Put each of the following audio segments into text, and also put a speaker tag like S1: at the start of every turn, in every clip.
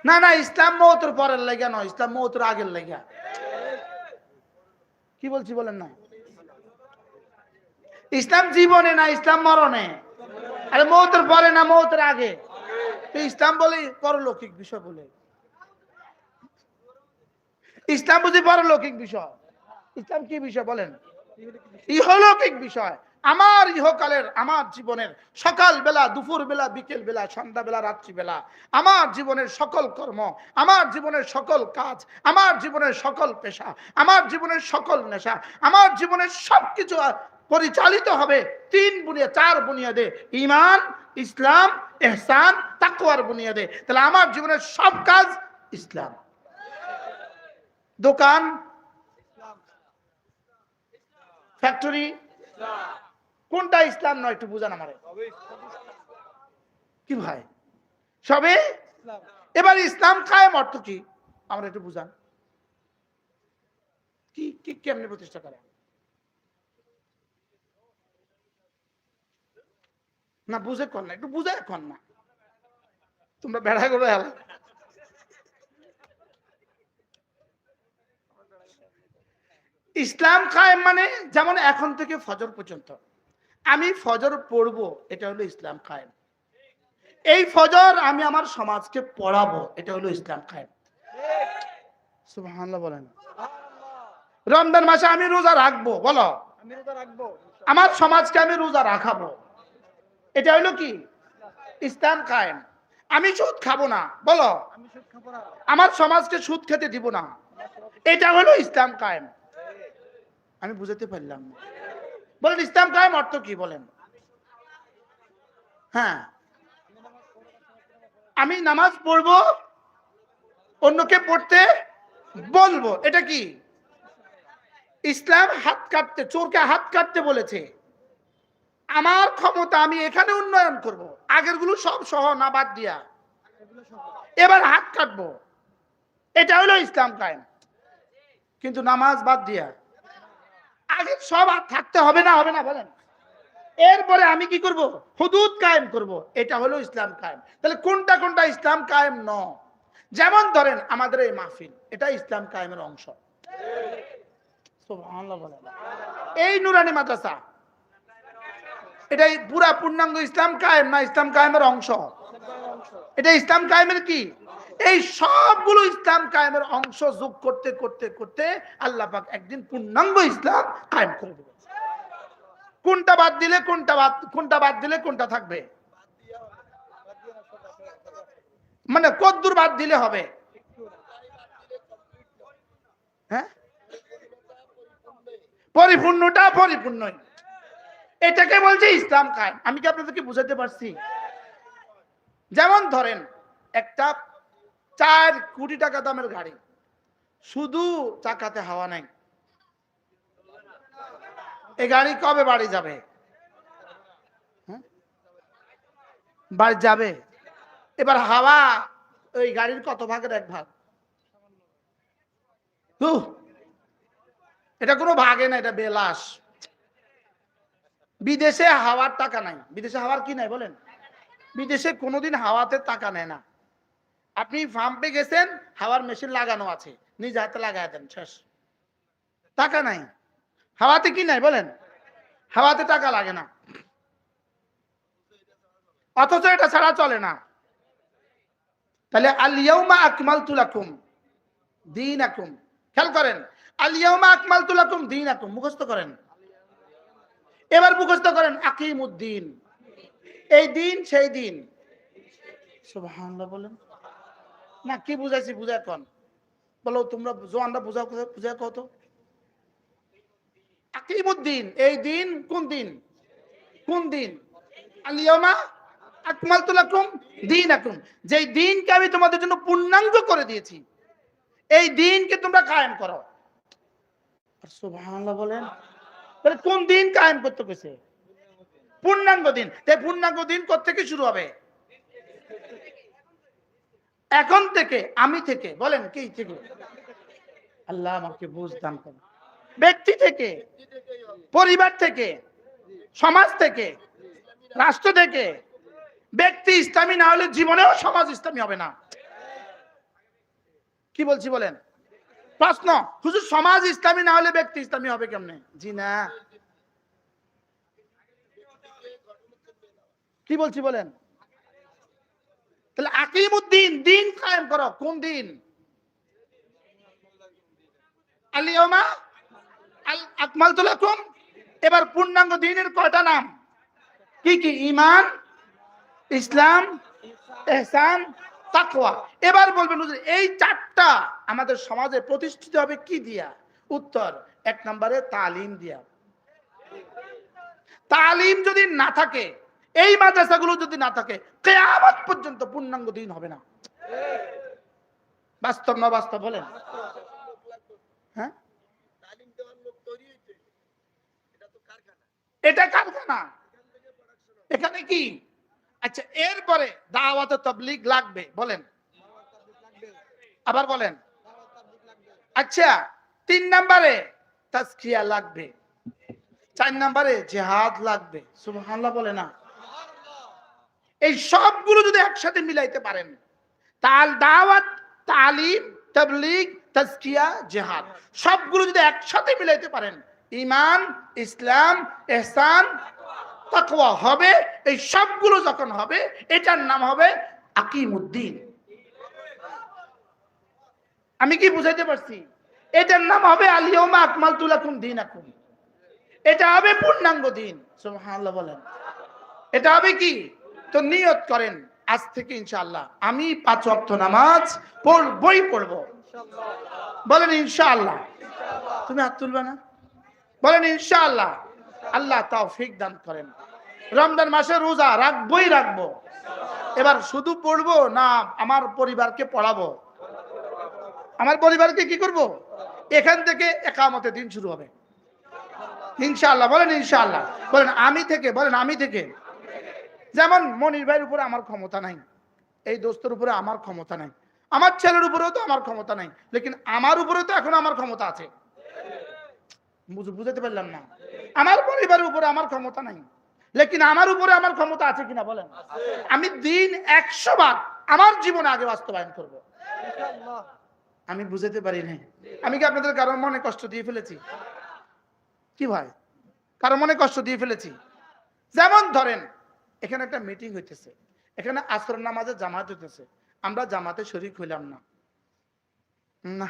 S1: না না, ইসলাম মওতের পরের লাগা নয়, ইসলাম মওতের আগের লাগা। কি বলছি বলেন না? ইসলাম জীবনে না, ইসলাম মরণে। আরে মওতের পরে না মওতের আগে? ইসলাম বলে পরলৌকিক বিষয় বলে। ইসলাম বুঝি পরলৌকিক বিষয়? ইসলাম কি বিষয় বলেন? ইহলৌকিক বিষয়। আমার ইহকালের, আমার জীবনের সকাল বেলা, দুপুর বেলা, বিকেল বেলা, সন্ধ্যা বেলা, রাত্রি বেলা, আমার জীবনের সকল কর্ম, আমার জীবনের সকল কাজ, আমার জীবনের সকল পেশা, আমার জীবনের সকল নেশা, আমার জীবনের সবকিছু পরিচালিত হবে তিন বুনিয়াদে, চার বুনিয়াদে: ঈমান, ইসলাম, ইহসান, তাকওয়ার বুনিয়াদে। তাহলে আমার জীবনের সব কাজ ইসলাম। দোকান, ফ্যাক্টরি, কোনটা ইসলাম নয় একটু বুঝান আমারে। কি ভাই, সবে? এবার ইসলাম কায়েম অর্থ কি আমরা একটু বুঝান। কি কি কেমনে প্রতিষ্ঠা করে? না বুঝে কর না, একটু বুঝে কর না, তোমরা বেড়া করে হেলা। ইসলাম কায়েম মানে যেমন এখন থেকে ফজর পর্যন্ত আমি ফজর পড়বো, এটা হলো ইসলাম কায়েম। এই ফজর আমি আমার সমাজকে পড়াবো, এটা হলো ইসলাম কায়েম। সুবহানাল্লাহ বলেন। রমজান মাসে আমি রোজা রাখবো, বলো, আমার সমাজকে আমি রোজা রাখাবো, এটা হলো কি? ইসলাম কায়েম। আমি সুদ খাবো না, বলো, আমার সমাজকে সুদ খেতে দিব না, এটা হলো ইসলাম কায়েম। আমি বুঝাতে পারলাম না? বলেন ইসলাম কায়েম অর্থ কি বলেন? হ্যাঁ, আমি নামাজ পড়বো, অন্যকে পড়তে বলবো, এটা কি? ইসলাম হাত কাটতে, চোরকে হাত কাটতে বলেছে। আমার ক্ষমতা, আমি এখানে উন্নয়ন করব, আগের গুলো সব সহ না বাদ দিয়া এবার হাত কাটবো, এটা হলো ইসলাম কায়েম। কিন্তু নামাজ বাদ দিয়া আগে সব হাত থাকতে হবে না, হবে না বলেন? এরপরে আমি কি করব? হুদুদ কায়েম করব, এটা হলো ইসলাম কায়েম। তাহলে কোনটা কোনটা ইসলাম কায়েম ন? যেমন ধরেন আমাদের এই মাহফিল, এটা ইসলাম কায়েমের অংশ। সুবহানাল্লাহ বলেন। এই নুরানি মাদ্রাসা, এটাই পুরা পূর্ণাঙ্গ ইসলাম কায়েম না ইসলাম কায়েমের অংশ? এটা ইসলাম কায়েমের কি? এই সবগুলো ইসলাম কায়েমের অংশ যোগ করতে করতে করতে আল্লাহ পাক একদিন পূর্ণাঙ্গ ইসলাম কায়েম করে দেবে। কোনটা বাদ দিলে কোনটা বাদ দিলে কোনটা থাকবে? মানে কদ্দুর বাদ দিলে হবে? হ্যাঁ, পরিপূর্ণটা পরিপূর্ণই, এটাকে বলছে ইসলাম কায়েম। আমি কি আপনাদেরকে বুঝাতে পারছি? যেমন ধরেন একটা 4 কোটি টাকা দামের গাড়ি, শুধু চাকাতে হাওয়া নাই, এই গাড়ি কবে বাড়ি যাবে? বাড়ি যাবে। এবার হাওয়া ওই গাড়ির কত ভাগের এক ভাগ? এটা কোনো ভাগে না, এটা বেলাস। বিদেশে হাওয়ার টাকা নাই, বিদেশে হাওয়ার কি নাই বলেন? বিদেশে কোনোদিন হাওয়াতে টাকা নেয় না। আপনি পাম্পে গেছেন, হাওয়ার মেশিন লাগানো আছে, নিজ হাতে লাগাই দেন, শেষ। টাকা নাই। হাওয়াতে কি নাই বলেন? হাওয়াতে টাকা লাগে না, অথচ এটা ছাড়া চলে না। তাহলে আল ইয়াউমা আকমালতু লাকুম দীনাকুম, খেয়াল করেন, আল ইয়াউমা আকমালতু লাকুম দীনাকুম মুখস্থ করেন। এবার মুখস্থ করেন আকিমুদ্দিন, এই দিন সেই দিন। সুবহানাল্লাহ বলেন না। কি বুঝাইছি? বুঝায় কোন বলো, তোমরা জোয়ানরা বুঝাও, বুঝায় কত? আকিমুদ্দিন, এই দিন কোন দিন? কোন দিন? আল ইয়াউমা আকমালতু লাকুম দীনাকুম, যেই দিনকে আমি তোমাদের জন্য পূর্ণাঙ্গ করে দিয়েছি, এই দিনকে তোমরা কায়েম করো। সুবহানাল্লাহ বলেন। তাহলে কোন দিন কায়েম করতে কইছে? পূর্ণাঙ্গ দিন। তাই পূর্ণাঙ্গ দিন কোত্থেকে শুরু হবে? এখন থেকে, আমি থেকে, বলেন কি থেকে? আল্লাহ আমাকে বুঝ দান করুন। ব্যক্তি থেকে, পরিবার থেকে, সমাজ থেকে, রাষ্ট্র থেকে। ব্যক্তি ইসলামী না হলে জীবনেও সমাজ ইসলামী হবে না। কি বলছি বলেন? প্রশ্ন, হুজুর সমাজ ইসলামী না হলে ব্যক্তি ইসলামী হবে কেমনে? জি না। কি বলছি বলেন? তাহলে আকিমুদ্দিন, দিন কায়েম করো। কোন দিন? আলিয়াউমা আকমালতু লাকুম। এবার পূর্ণাঙ্গ দিনের কয়টা নাম? কি কি? ঈমান, ইসলাম, ইহসান, তাকওয়া। এবার বলবেন হুজুর এই চারটা আমাদের সমাজে প্রতিষ্ঠিত হবে কি দিয়া? উত্তর, এক নম্বরে তালিম দিয়া। তালিম যদি না থাকে, এই মাদ্রাসাগুলো যদি না থাকে, কিয়ামত পর্যন্ত পূর্ণাঙ্গ দিন হবে না। বাস্তব না বাস্তব বলেন? হ্যাঁ, এটা কারখানা। এখানে কি? আচ্ছা, এরপরে দাওয়াত ও তাবলীগ লাগবে বলেন, আবার বলেন। আচ্ছা, 3 নম্বরে তাজকিয়া লাগবে, 4 নম্বরে জিহাদ লাগবে। সুবহানাল্লাহ বলে না? এই সবগুলো যদি একসাথে মিলাইতে পারেন, দাওয়াত, তালিম, তাবলীগ, তাজকিয়া, জিহাদ সবগুলো যদি একসাথে মিলাইতে পারেন, ঈমান, ইসলাম, ইহসান, তাকওয়া হবে। এই সবগুলো যখন হবে, এটার নাম হবে আকিমুদ্দিন। আমি কি বুঝাইতে পারছি? এটার নাম হবে আলিয়াউমা আকমালতু লাকুম দীনাকুম। এটা হবে পূর্ণাঙ্গ দিন। সুবহানাল্লাহ বলেন। এটা হবে কি? তো নিয়ত করেন আজ থেকে ইনশাআল্লাহ আমি 5 ওয়াক্ত নামাজ পড়বই পড়ব। বলেন ইনশাআল্লাহ। তুমি হাত তুলবে না? বলেন ইনশাআল্লাহ। আল্লাহ তৌফিক দান করেন। রমজান মাসে রোজা রাখবই রাখবো। এবার শুধু পড়বো না আমার পরিবারকে পড়াবো? আমার পরিবারকে কি করব? এখান থেকে ইকামতের দিন শুরু হবে ইনশাআল্লাহ। বলেন ইনশাআল্লাহ। বলেন আমি থেকে। বলেন আমি থেকে। যেমন মনির ভাইয়ের উপরে আমার ক্ষমতা নাই, এই দোস্তের উপরে আমার ক্ষমতা নাই, আমার ছেলের উপরেও তো আমার ক্ষমতা নাই, লেকিন আমার উপরে তো এখন আমার ক্ষমতা আছে। বুঝাতে পারলাম না? আমার পরিবারের উপরে আমার ক্ষমতা নাই, লেকিন আমার উপরে আমার ক্ষমতা আছে কিনা বলেন? আমি দিন 100 বার আমার জীবনে আগে বাস্তবায়ন করব। আমি বুঝাতে পারি নাই? আমি কি আপনাদের কারোর মনে কষ্ট দিয়ে ফেলেছি? কি ভাই, কারোর মনে কষ্ট দিয়ে ফেলেছি? যেমন ধরেন এখানে একটা মিটিং হইতেছে, এখানে আসর নামাজে জামাত হইতেছে, আমরা জামাতে শরীক হইলাম না, না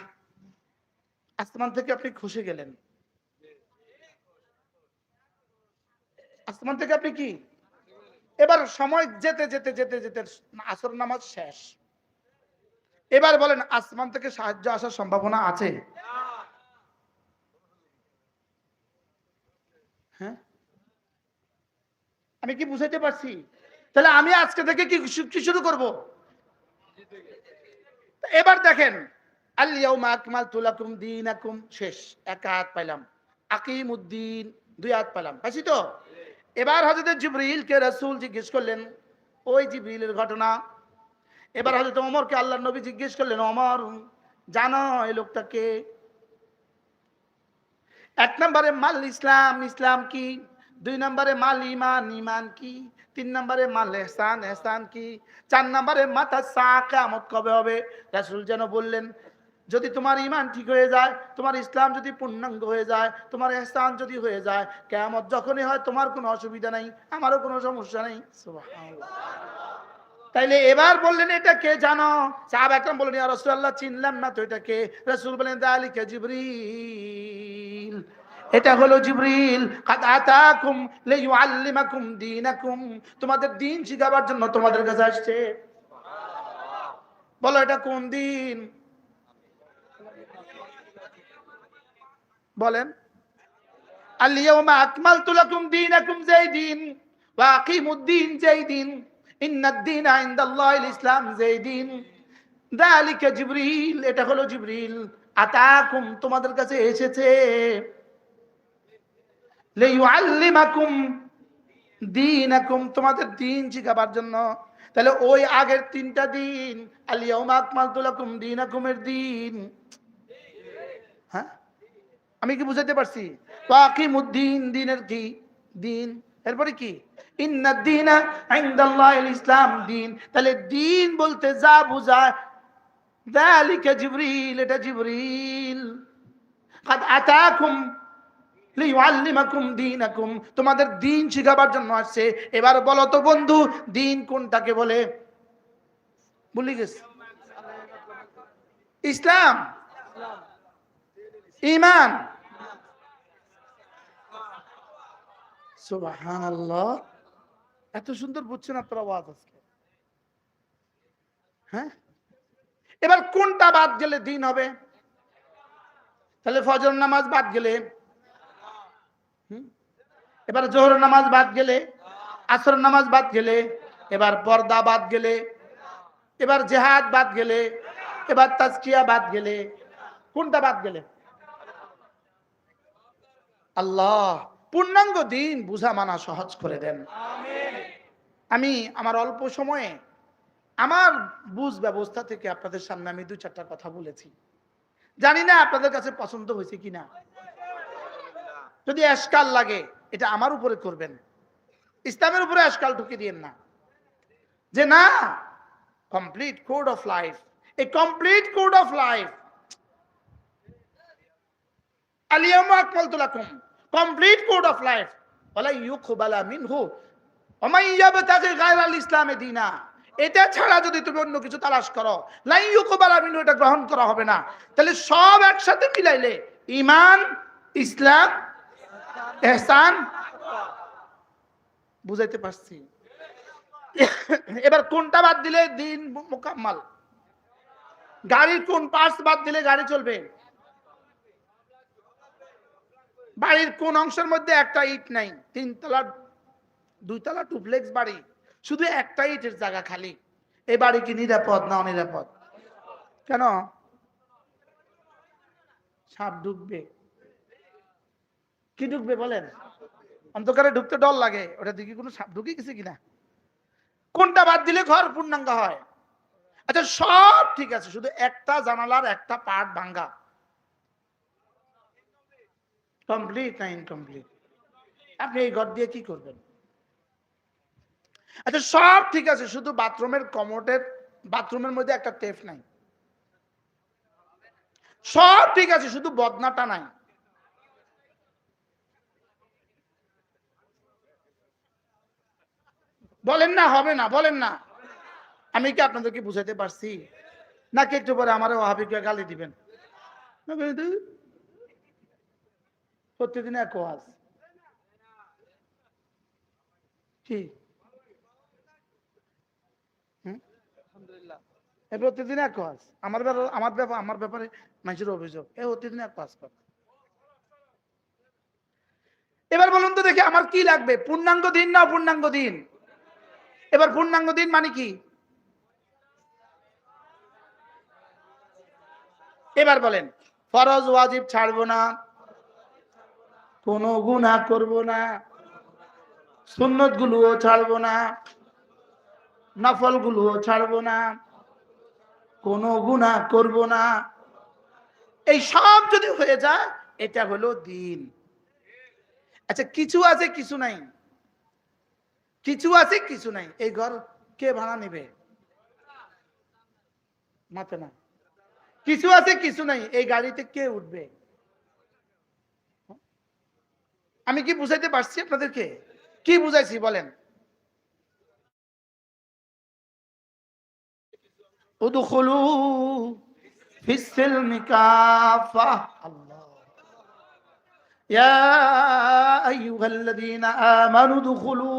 S1: আসমান থেকে আপনি খুশি গেলেন, আসমান থেকে আপনি কি? এবার সময় যেতে যেতে যেতে যেতে আসর নামাজ শেষ। এবার বলেন আসমান থেকে সাহায্য আসার সম্ভাবনা আছে? হ্যাঁ, আমি কি বুঝাইতে পারছি? তাহলে আমি আজকে থেকে কি শুরু করব? এবার দেখেন আল ইয়াউমা আকমালতু লাকুম দীনাকুম শেষ, এক আয়াত পাইলাম। আকিমুদ্দিন 2 আয়াত পাইলাম, পাইছি তো? এবার হযরত জিবরিলকে রাসূল জিজ্ঞেস করলেন, ওই জিবরিলের ঘটনা। এবার হযরত ওমরকে আল্লাহর নবী জিজ্ঞেস করলেন, ওমর জানো এই লোকটা কে? 1 নম্বরে মাল ইসলাম, ইসলাম কি? 2 নম্বরে মাল ঈমান, ঈমান কি? 3 নম্বরে মাল ইহসান, ইহসান কি? 4 নম্বরে মাতা সা, কিয়ামত কবে হবে? রাসূল যেন বললেন, যদি তোমার ঈমান ঠিক হয়ে যায়, তোমার ইসলাম যদি পূর্ণাঙ্গ হয়ে যায়, তোমার ইহসান যদি হয়ে যায়, কিয়ামত যখনই হয় তোমার কোনো অসুবিধা নাই, আমারও কোনো সমস্যা নেই। সুবহানাল্লাহ। তাইলে এবার বললেন এটা কে জানো? সাহাবা একরাম বললেন, ইয়া রাসূলুল্লাহ চিনলাম না তো, এটা কে? রাসূল বলেন, যালিকা জিবরিল, এটা হলো জিবরিল। কাদ আতাকুম লিইউআল্লিমাকুম দীনাকুম, তোমাদের দ্বীন শিখাবার জন্য তোমাদের কাছে আসছে। বলো এটা কোন দিন? বলেন। আল ইয়াউমা আকমালতু লাকুম দীনাকুম যেই দিন, ওয়া আকিমুদ্দিন যেই দিন, ইন্নাদ দীনা ইনদাল্লাহিল ইসলাম যেই দিন, যালিকা জিবরিল, এটা হলো জিবরিল। আতাকুম, তোমাদের কাছে এসেছে, লিইউআল্লিমাকুম দীনাকুম, তোমাদের দ্বীন শিখাবার জন্য। তাহলে ওই আগের 3টা দিন আল ইয়াউমা আকমালতু লাকুম দীনাকুমের দিন। হ্যাঁ, আমি কি বুঝাতে পারছি? ওয়াকিমুদ্দিন, দিনের কি? দিন। এরপরে কি? ইন্নাদ দীনা ইনদাল্লাহিল ইসলাম, দিন। তাহলে দিন বলতে যা বোঝায় যালিকা জিবরিল, এটা জিবরিল। কাদ আতাকুম লিউআল্লিমাকুম দীনাকুম, তোমাদের দ্বীন শিখাবার জন্য আসছে। এবার বলো তো বন্ধু, দ্বীন কোনটাকে বলে? ভুলে গেছি। ইসলাম, ঈমান। সুবহানাল্লাহ, এত সুন্দর বুঝছেন আপনারা ওয়াজ আজকে। হ্যাঁ, এবার কোনটা বাদ গেলে দ্বীন হবে? তাহলে ফজর নামাজ বাদ গেলে, এবার জোহর নামাজ বাদ গেলে, আসর নামাজ বাদ গেলে, এবার পর্দা বাদ গেলে, এবার জিহাদ বাদ গেলে, এবার তাজকিয়া বাদ গেলে, কোনটা বাদ গেলে? আল্লাহ পূর্ণাঙ্গ দিন বুঝা মানা সহজ করে দেন। আমি আমার অল্প সময়ে আমার বুঝ ব্যবস্থা থেকে আপনাদের সামনে আমি 2-4টা কথা বলেছি। জানি না আপনাদের কাছে পছন্দ হয়েছে কিনা। যদি এশকাল লাগে এটা আমার উপরে করবেন, ইসলামের উপরে এশকাল ঢুকে দিয়েন না। যে না, complete code of life, a complete code of life, আলিয়ামা আকমালতু লাকুম, কমপ্লিট কোড অফ লাইফ, ওয়ালা ইউকবালা মিনহু ওয়া মান ইয়াবতাগি গায়রাল ইসলামে দীনা। এটা ছাড়া যদি তুমি অন্য কিছু তালাশ করো, লা ইউকবালা মিনহু, এটা গ্রহণ করা হবে না। তাহলে সব একসাথে মিলাইলে ঈমান, ইসলাম, ইহসান, বুঝাইতে পারছি? এবার কোনটা বাদ দিলে দিন মুকাম্মাল? গাড়ির কোন পার্টস বাদ দিলে গাড়ি চলবে? বাড়ির কোন অংশের মধ্যে একটা ইট নাই? 3 তলা 2 তলা ডুপ্লেক্স বাড়ি, শুধু একটা ইটের জায়গা খালি, এই বাড়ি কি নিরাপদ না অনিরাপদ? কেন? সাপ ঢুকবে। কি ঢুকবে বলেন? অন্ধকারে ঢুকতে ডর লাগে, ওটা দিকে কোনো সাপ ঢুকে গেছে কিনা। কোনটা বাদ দিলে ঘর পূর্ণাঙ্গ হয়? আচ্ছা সব ঠিক আছে, শুধু একটা জানালার একটা পার্ট ভাঙ্গা, কমপ্লিট না ইনকমপ্লিট? আপনি এই ঘর দিয়ে কি করবেন? আচ্ছা সব ঠিক আছে, শুধু বাথরুমের কমোডের, বাথরুমের মধ্যে একটা টেপ নাই। সব ঠিক আছে, শুধু বদনাটা নাই। বলেন না, হবে না, বলেন না। আমি কি আপনাদেরকে বুঝাইতে পারছি? নাকি একটু পরে আমার ওয়াহাবিকে গালি দিবেন? প্রতিদিন এক ওয়াজ কি? প্রতিদিন এক ওয়াজ আমার ব্যাপারে মানুষের অভিযোগ, প্রতিদিন এক ওয়াজ কর। এবার বলুন তো দেখি আমার কি লাগবে, পূর্ণাঙ্গ দিন না অপূর্ণাঙ্গ দিন? এবার পূর্ণাঙ্গ দিন মানে কি? এবার বলেন, ফরজ ওয়াজিব ছাড়বো না, কোনো গুনাহ করব না, সুন্নত গুলোও ছাড়বো না, নফল গুলোও ছাড়বো না, কোনো গুনাহ করব না, এই সব যদি হয়ে যায় এটা হলো দিন। আচ্ছা কিছু আছে কিছু নাই, কিছু আছে কিছু নাই, এই ঘর কে ভাড়া নেবে? মাথা না। কিছু আছে কিছু নাই, এই গাড়িতে কে উঠবে? আমি কি বুঝাইতে পারছি আপনাদেরকে? কি বুঝাইছি বলেন? উদখুলু ফিস সিলমি কাফা। আল্লাহ, ইয়া আইয়ুহাল্লাযীনা আমানু উদখুলু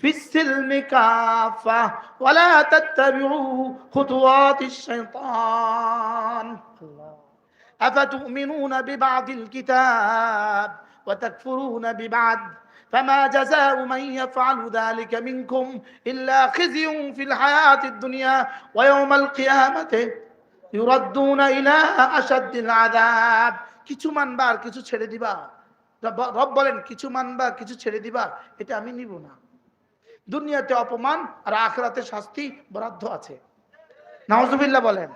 S1: ফিস সিলমি কাফা ওয়া লা তাত্তাবিউ খুতুওয়াতিশ শাইতান। আল্লাহ, আফাতুমিনুনা বিবাদিল কিতাব ওয়া তাকফুরুনা বিবাদ فما جزاء من يفعل ذلك منكم إلا خزي في الحياة الدنيا ويوم القيامة يردون إلى أشد العذاب। কিছু মানবা আর কিছু ছেড়ে দিবা। রব বলেন কিছু মানবা কিছু ছেড়ে দিবা, এটা আমি নিব না। দুনিয়াতে অপমান আর আখিরাতে শাস্তি বরাদ্দ আছে। নাউজুবিল্লাহ বলেন।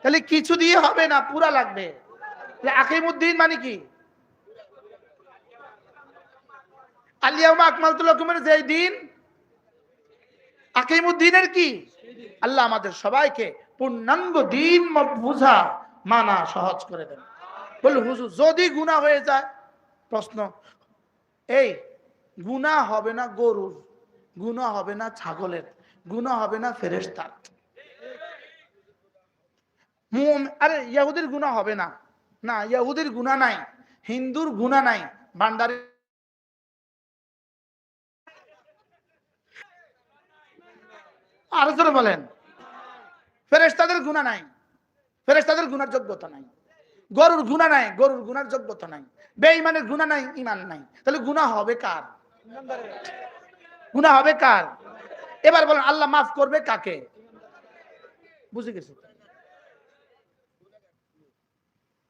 S1: তাহলে কিছু দিয়ে হবে না, পুরা লাগবে। আকিমুদ্দিন মানে কি? আলিয়াউমা আকমালতু লাকুমের যেই দিন, আকিমুদ্দিনের কি? আল্লাহ আমাদের সবাইকে পূর্ণাঙ্গ দিন বুঝা মানা সহজ করে দেন। বল হুজুর যদি গুনাহ হয়ে যায়, প্রশ্ন এই গুনাহ হবে না গরুর, গুনাহ হবে না ছাগলের, গুনাহ হবে না ফেরেশতার? আরে ইহুদির গুনাহ হবে না, না ইহুদির গুনাহ নাই, হিন্দুর গুনাহ নাই, ভান্ডারি আরো জোরে বলেন, ফেরেশতাদের গুনাহ নাই, ফেরেশতাদের গুনার যোগ্যতা নাই, গরুর গুনাহ নাই, গরুর গুনার যোগ্যতা নাই, বেঈমানের গুনাহ নাই, ঈমান নাই, তাহলে গুনাহ হবে কার? গুনাহ হবে কার? এবার বলেন আল্লাহ মাফ করবে কাকে? বুঝে গেছে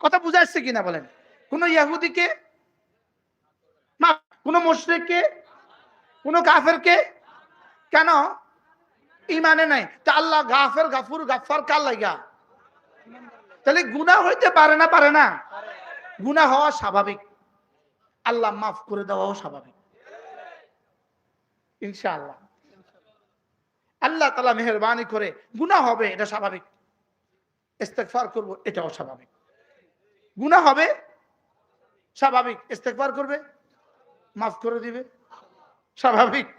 S1: কথা? বুঝে আসছে কিনা বলেন? কোন ইহুদিকে মাফ, কোন মুশরিককে, কোন কাফেরকে? কেন? ইমানে নাই। তা আল্লাহ গাফের গাফুর গাফফার কার লাগা? তাহলে গুনাহ হইতে পারে না, পারে না? গুনাহ হওয়া স্বাভাবিক, আল্লাহ মাফ করে দেওয়াও স্বাভাবিক ইনশাআল্লাহ। আল্লাহ তাআলা মেহেরবানি করে, গুনাহ হবে এটা স্বাভাবিক, ইস্তেগফার করব এটাও স্বাভাবিক। গুনাহ হবে স্বাভাবিক, ইস্তেগফার করবে মাফ করে দিবে স্বাভাবিক।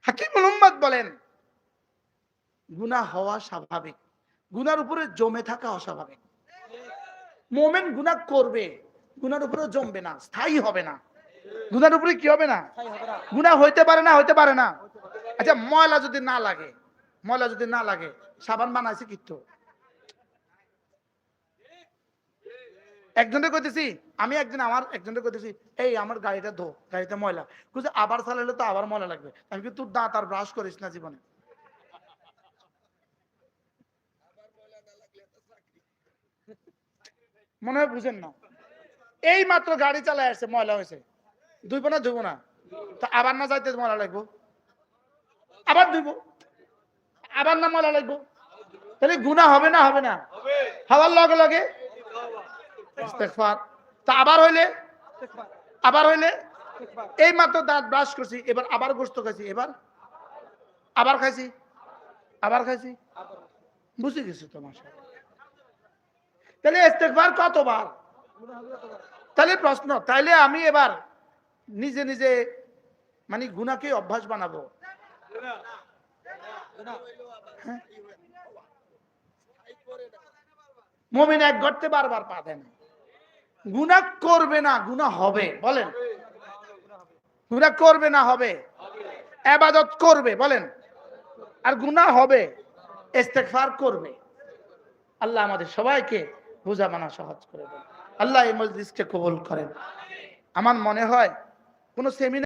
S1: হাকিমুল উম্মাত বলেন গুনাহ হওয়া স্বাভাবিক, গুনার উপরে জমে থাকা অস্বাভাবিক। মুমিন গুনাহ করবে, গুনার উপরে জমবে না, স্থায়ী হবে না। গুনার উপরে কি হবে না? গুনাহ হইতে পারে না, হইতে পারে না। আচ্ছা ময়লা যদি না লাগে, ময়লা যদি না লাগে, সাবান বানাইছে কিন্তু একজনের কইতেছি, আমি একদিন আমার একজনের কইতেছি এই আমার গাড়িটা ধো, গাড়িতে ময়লা, বুঝে আবার চালালে তো আবার ময়লা লাগবে। আমি কি তোর দাঁত আর ব্রাশ করিস না জীবনে? মনে হয় বুঝেন না। এই মাত্র গাড়ি চালায় আসছে, ময়লা হয়েছে, ধুইব না ধুইব না? তো আবার না যাইতে ময়লা লাগবো, আবার ধুইব, আবার না ময়লা লাগবো, তাহলে গুনাহ হবে না, হবে না? হওয়ার লগে লগে ইস্তেগফার। তা আবার হইলে, আবার হইলে এই মাত্র দাঁত ব্রাশ করছি, এবার আবার গোশত খাইছি, এবার আবার খাইছি, আবার খাইছি, বুঝে গেছি তো মাশাআল্লাহ। তাহলে ইস্তেগফার কতবার? তাহলে প্রশ্ন, তাইলে আমি এবার নিজে নিজে মানে গুনাহকে অভ্যাস বানাবো? হ্যাঁ? মুমিন এক গর্তে বারবার পা দেয় না। গুনাহ করবে না, গুনাহ হবে, বলেন গুনাহ করবে না হবে? ইবাদত করবে, বলেন, আর গুনাহ হবে, ইস্তেগফার করবে। আল্লাহ আমাদের সবাইকে বোঝা মানা সহজ করে দেন। আল্লাহ এই মজলিসকে কবুল করেন। আমার মনে হয় কোন সেমিনার